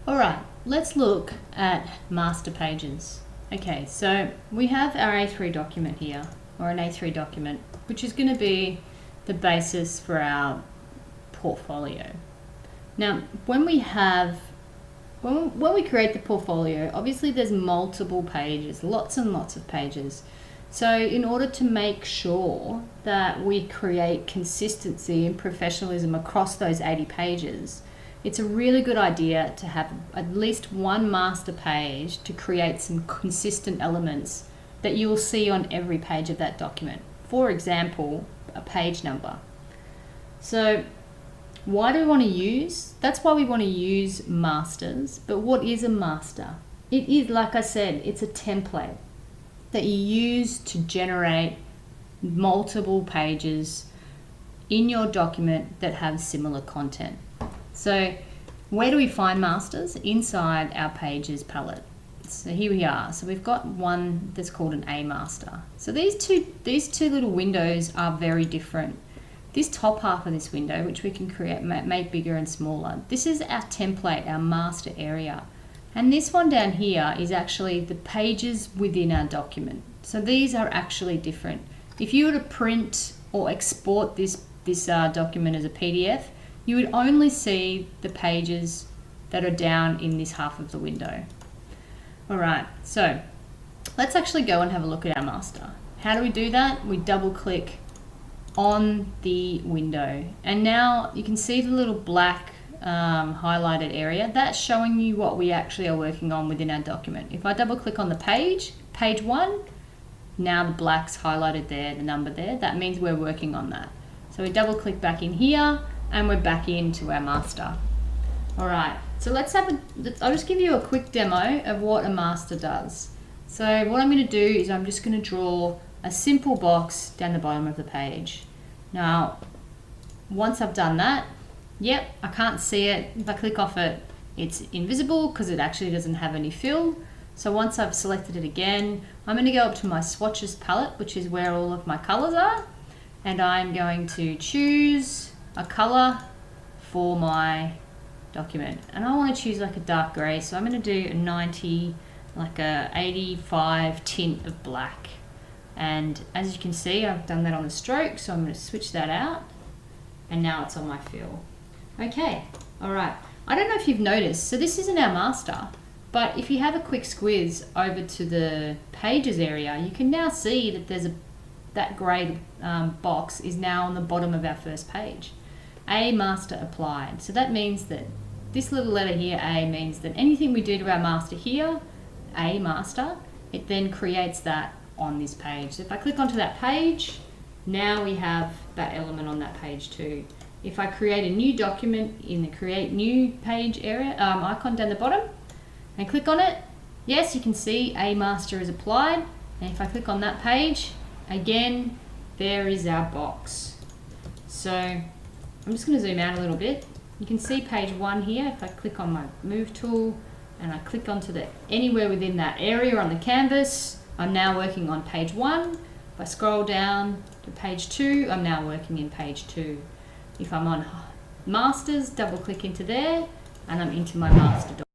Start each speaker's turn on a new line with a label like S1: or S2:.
S1: All right, let's look at master pages. Okay, so we have our A3 document here, or an A3 document, which is going to be the basis for our portfolio. Now, when we create the portfolio, obviously there's multiple pages, lots and lots of pages. So in order to make sure that we create consistency and professionalism across those 80 pages, it's a really good idea to have at least one master page to create some consistent elements that you will see on every page of that document. For example, a page number. So why do we want to use? That's why we want to use masters. But what is a master? It is, like I said, it's a template that you use to generate multiple pages in your document that have similar content. So where do we find masters? Inside our pages palette. So here we are. So we've got one that's called an A master. So these two little windows are very different. This top half of this window, which we can create, make bigger and smaller, this is our template, our master area. And this one down here is actually the pages within our document. So these are actually different. If you were to print or export this document as a PDF, you would only see the pages that are down in this half of the window. All right, so let's actually go and have a look at our master. How do we do that? We double click on the window, and now you can see the little black highlighted area. That's showing you what we actually are working on within our document. If I double click on the page 1, now the black's highlighted there, the number there, that means we're working on that. So we double click back in here and we're back into our master. All right, so I'll just give you a quick demo of what a master does. So what I'm going to do is I'm just going to draw a simple box down the bottom of the page. Now, once I've done that, yep, I can't see it. If I click off it, it's invisible because it actually doesn't have any fill. So once I've selected it again, I'm going to go up to my swatches palette, which is where all of my colors are, and I'm going to choose a color for my document, and I want to choose like a dark gray, so I'm going to do a 90, like a 85 tint of black. And as you can see, I've done that on the stroke, so I'm going to switch that out, and now it's on my fill. Okay, all right, I don't know if you've noticed, so this isn't our master, but if you have a quick squiz over to the pages area, you can now see that that grey box is now on the bottom of our first page. A master applied. So that means that this little letter here, A, means that anything we do to our master here, A master, it then creates that on this page. So if I click onto that page, now we have that element on that page too. If I create a new document in the create new page area icon down the bottom and click on it, yes, you can see A master is applied. And if I click on that page, again, there is our box. So I'm just going to zoom out a little bit. You can see page 1 here. If I click on my move tool and I click onto anywhere within that area on the canvas, I'm now working on page 1. If I scroll down to page 2, I'm now working in page 2. If I'm on masters, double click into there and I'm into my master document.